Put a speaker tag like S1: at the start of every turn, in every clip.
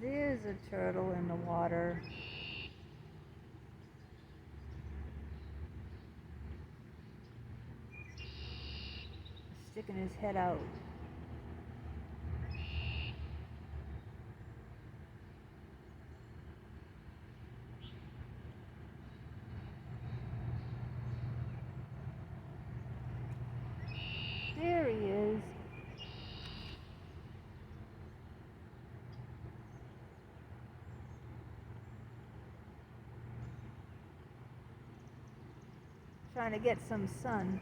S1: There's a turtle in the water. Sticking his head out. There he is. Trying to get some sun.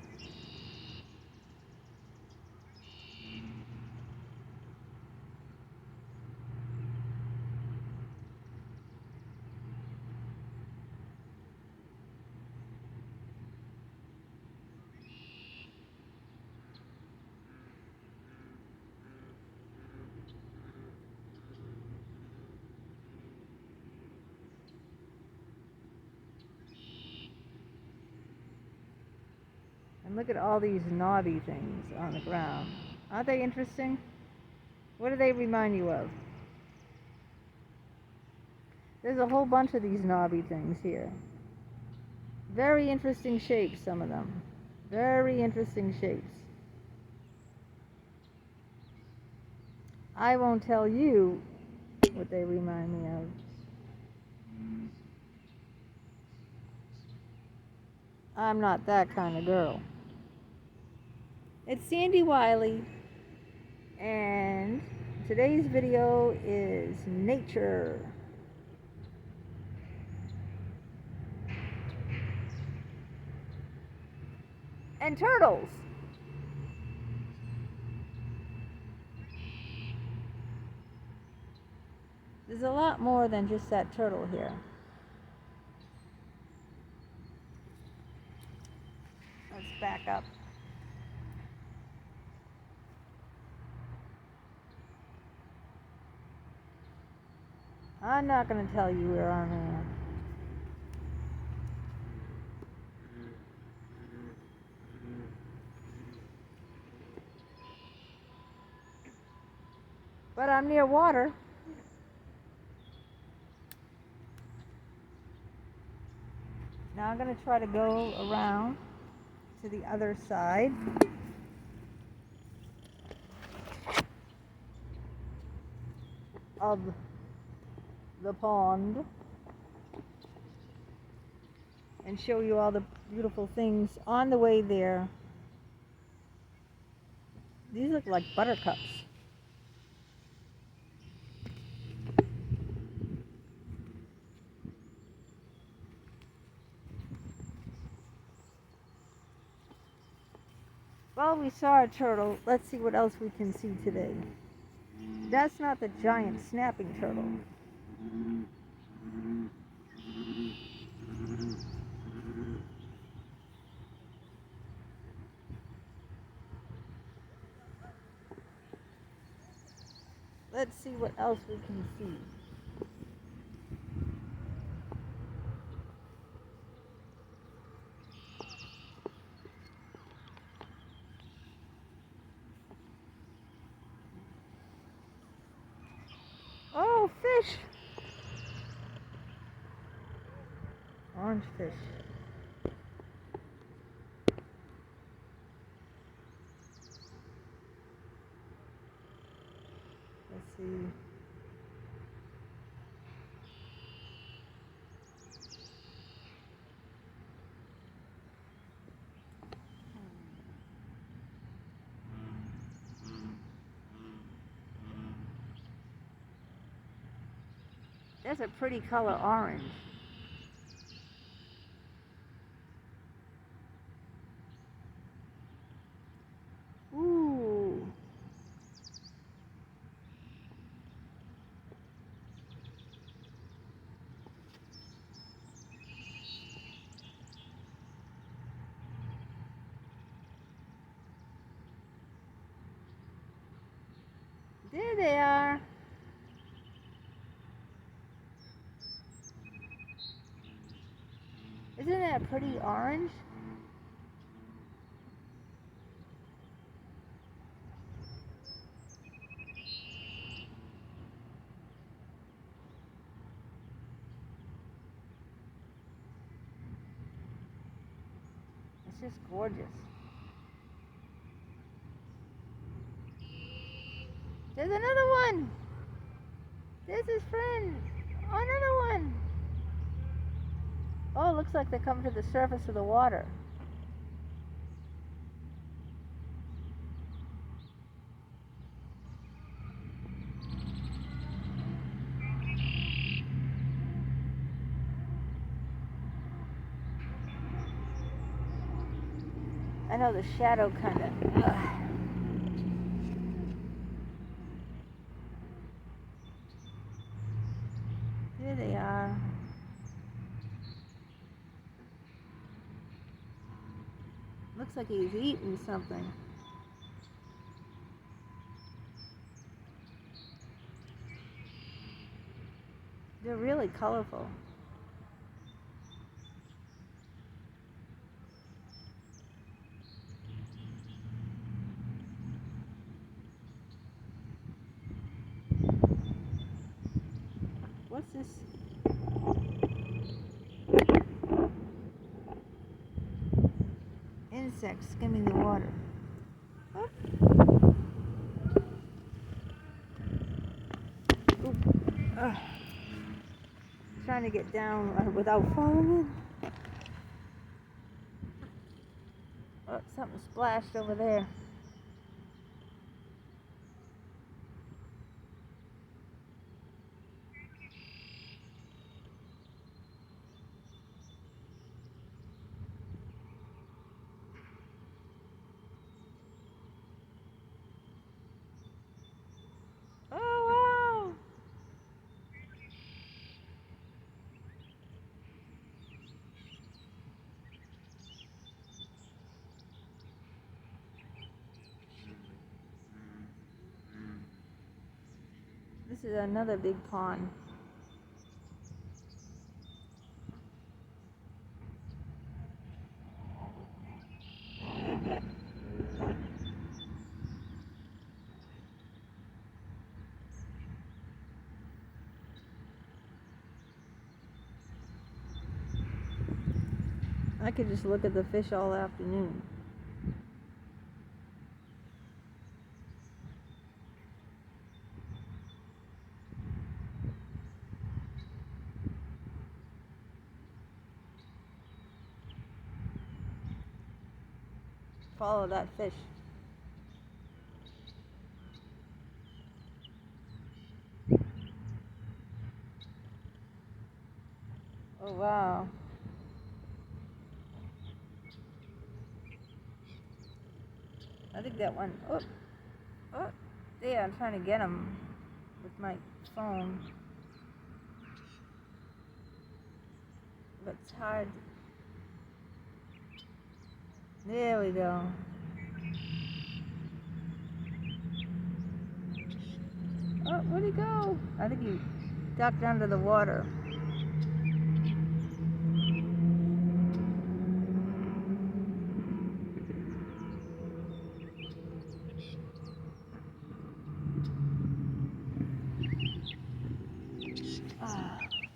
S1: And look at all these knobby things on the ground. Aren't they interesting? What do they remind you of? There's a whole bunch of these knobby things here. Very interesting shapes, some of them. Very interesting shapes. I won't tell you what they remind me of. I'm not that kind of girl. It's Sandy Wiley, and today's video is nature. And turtles. There's a lot more than just that turtle here. Let's back up. I'm not going to tell you where I'm at. But I'm near water. Now I'm going to try to go around to the other side. Of the pond. And show you all the beautiful things on the way there. These look like buttercups. Well, we saw a turtle. Let's see what else we can see today. That's not the giant snapping turtle. Let's see what else we can see. Oh, fish! Orange fish. Let's see. That's a pretty color, orange. Ooh. There they are. Isn't that pretty orange? just gorgeous. There's another one. There's his friend. Oh, another one. Oh, it looks like they're coming to the surface of the water. I know the shadow kind of... There they are. Looks like he's eating something. They're really colorful. What's this? Insects skimming the water. Oh. Trying to get down without falling in. Oh, something splashed over there. Oh, wow! This is another big pond. I could just look at the fish all afternoon. Follow that fish. Oh, wow. I think that one... Oh, there, I'm trying to get him with my phone. But it's hard. There we go. Oh, where'd he go? I think he ducked under the water.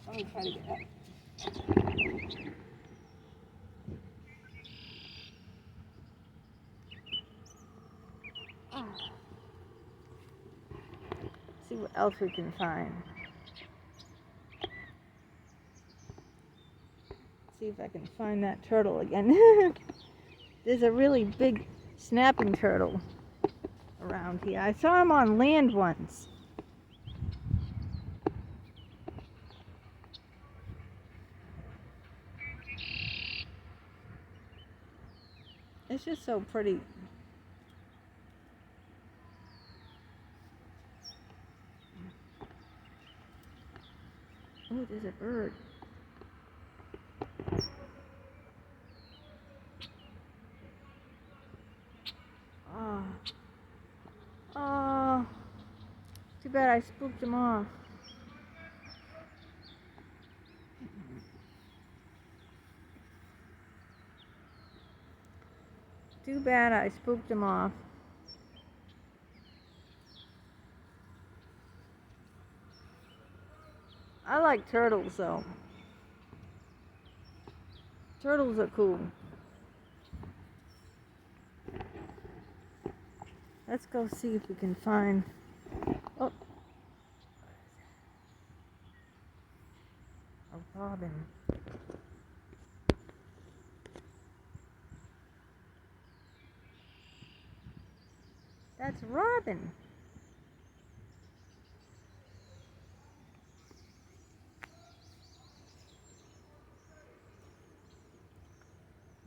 S1: Let me try to get up. See what else we can find. See if I can find that turtle again. There's a really big snapping turtle around here. I saw him on land once. It's just so pretty. Oh, there's a bird. Oh. Oh. Too bad I spooked him off. Too bad I spooked him off. I like turtles though. Turtles are cool. Let's go see if we can find... Oh! A robin. That's robin.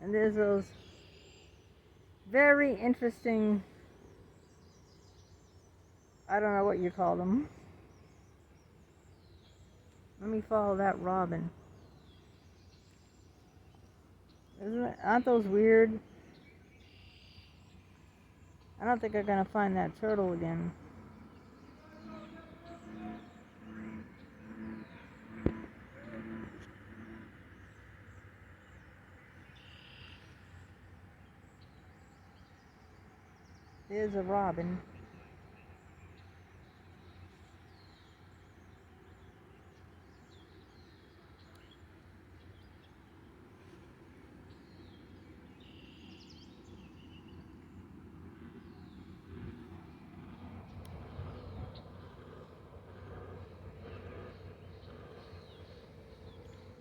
S1: And there's those very interesting, I don't know what you call them. Let me follow that robin. Aren't those weird? I don't think I'm gonna find that turtle again. There's a robin.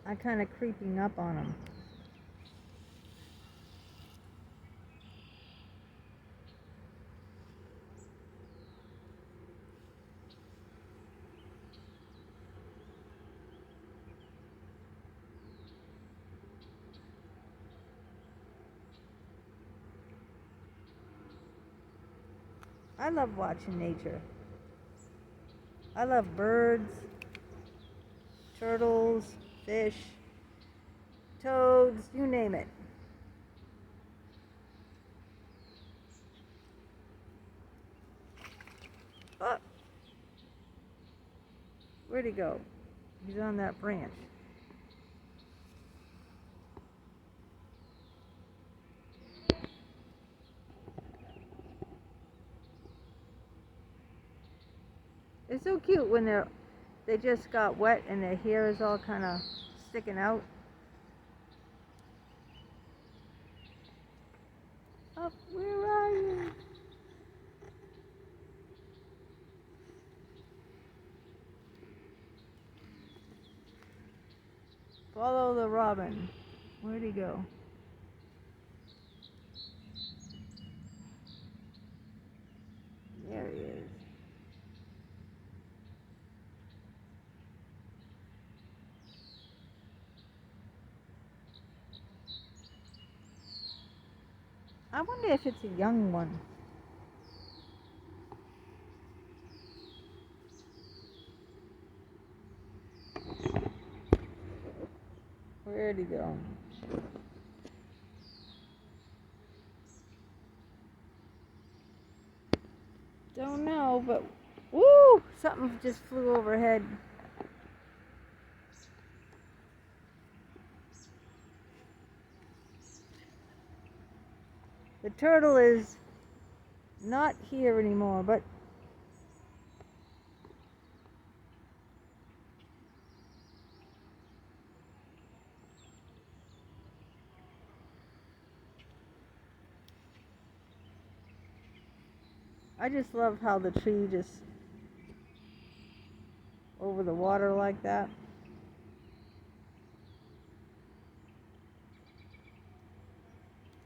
S1: I'm kind of creeping up on him. I love watching nature. I love birds, turtles, fish, toads, you name it. Oh, where'd he go? He's on that branch. It's so cute when they just got wet and their hair is all kind of sticking out. Oh, where are you? Follow the robin. Where'd he go? There he is. I wonder if it's a young one. Where'd he go? Don't know, but woo! Something just flew overhead. The turtle is not here anymore, but I just love how the tree just over the water like that.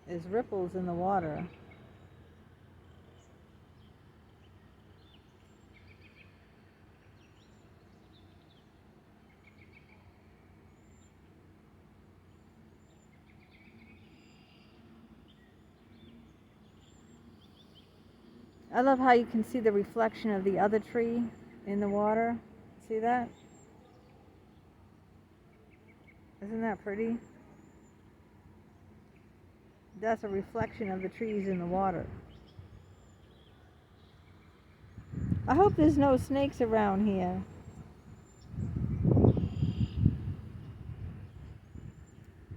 S1: There's ripples in the water. I love how you can see the reflection of the other tree in the water. See that? Isn't that pretty? That's a reflection of the trees in the water. I hope there's no snakes around here.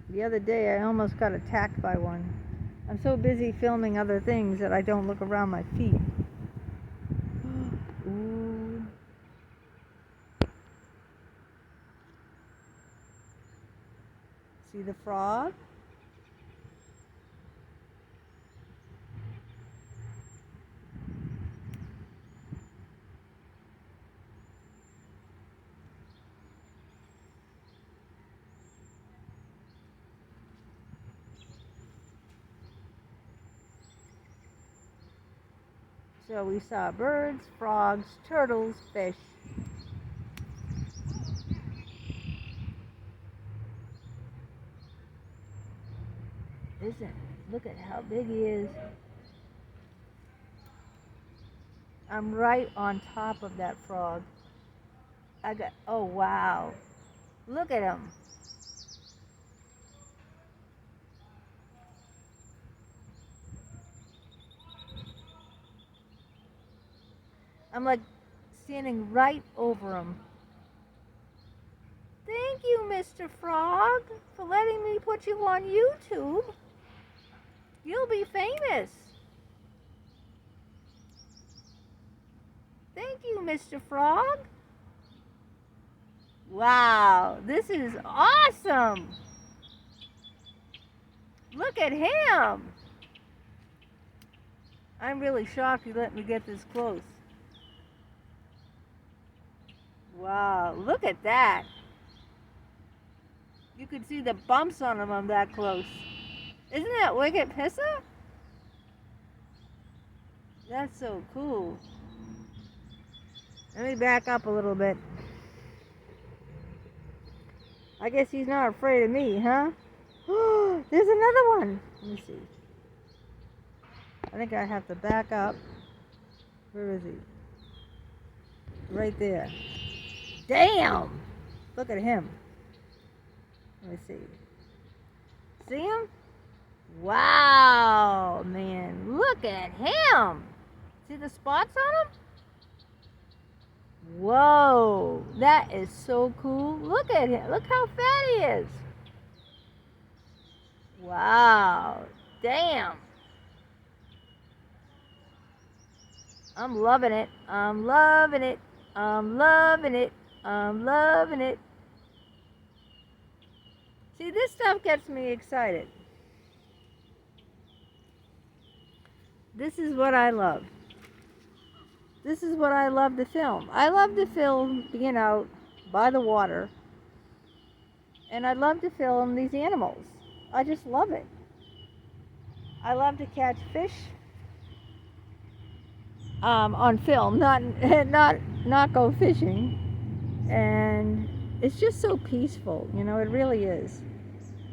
S1: The other day I almost got attacked by one. I'm so busy filming other things that I don't look around my feet. Ooh. See the frog? So we saw birds, frogs, turtles, fish. Look at how big he is. I'm right on top of that frog. Oh wow. Look at him. I'm like standing right over him. Thank you, Mr. Frog, for letting me put you on YouTube. You'll be famous. Thank you, Mr. Frog. Wow, this is awesome. Look at him. I'm really shocked he let me get this close. Wow, look at that. You could see the bumps on him. I'm that close. Isn't that wicked pissa? That's so cool. Let me back up a little bit. I guess he's not afraid of me, huh? There's another one. Let me see. I think I have to back up. Where is he? Right there. Damn! Look at him. Let me see. See him? Wow, man. Look at him. See the spots on him? Whoa. That is so cool. Look at him. Look how fat he is. Wow. Damn. I'm loving it. I'm loving it. I'm loving it. I'm loving it. See, this stuff gets me excited. This is what I love. This is what I love to film. I love to film being out by the water. And I love to film these animals. I just love it. I love to catch fish on film, not go fishing. And it's just so peaceful, you know, it really is.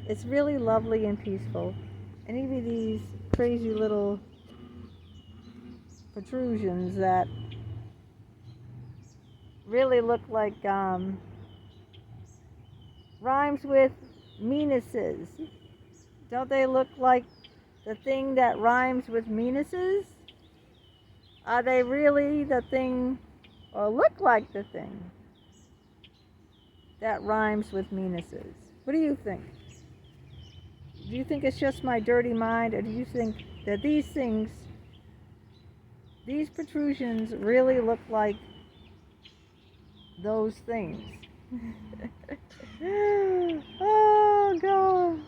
S1: It's really lovely and peaceful. And even these crazy little protrusions that really look like rhymes with meanuses. Don't they look like the thing that rhymes with meanuses? Are they really the thing, or look like the thing that rhymes with meanuses? What do you think? Do you think it's just my dirty mind, or do you think that these things, these protrusions really look like those things? Oh God.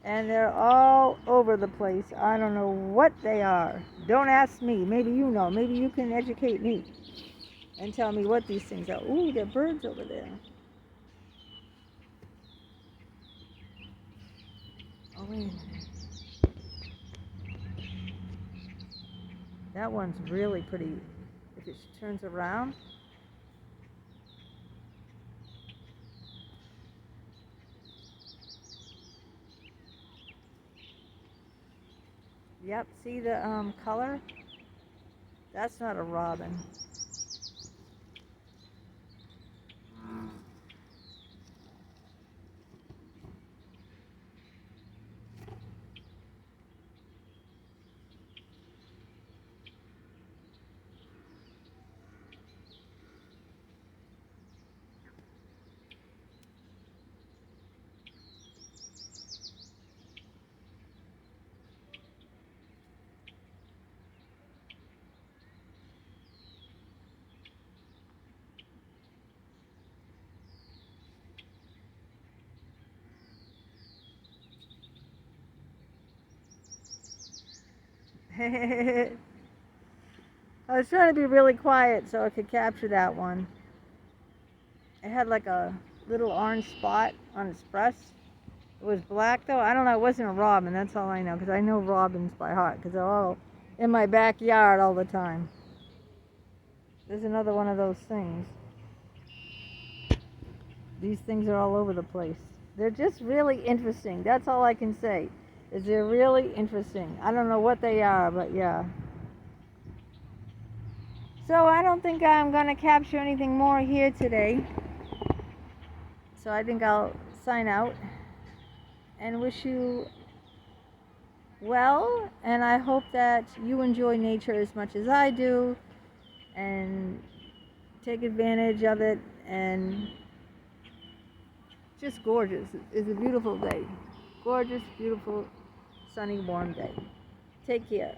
S1: And they're all over the place. I don't know what they are. Don't ask me. Maybe you know. Maybe you can educate me and tell me what these things are. Ooh, there are birds over there. Oh, wait a minute. That one's really pretty. If it turns around. Yep, see the color? That's not a robin. I was trying to be really quiet so I could capture that one. It had like a little orange spot on its breast. It was black though. I don't know. It wasn't a robin. That's all I know, because I know robins by heart, because they're all in my backyard all the time. There's another one of those things. These things are all over the place. They're just really interesting. That's all I can say. Is they're really interesting. I don't know what they are, but yeah. So I don't think I'm going to capture anything more here today. So I think I'll sign out and wish you well, and I hope that you enjoy nature as much as I do and take advantage of it, and just gorgeous. It's a beautiful day. Gorgeous, beautiful, sunny, warm day. Take care.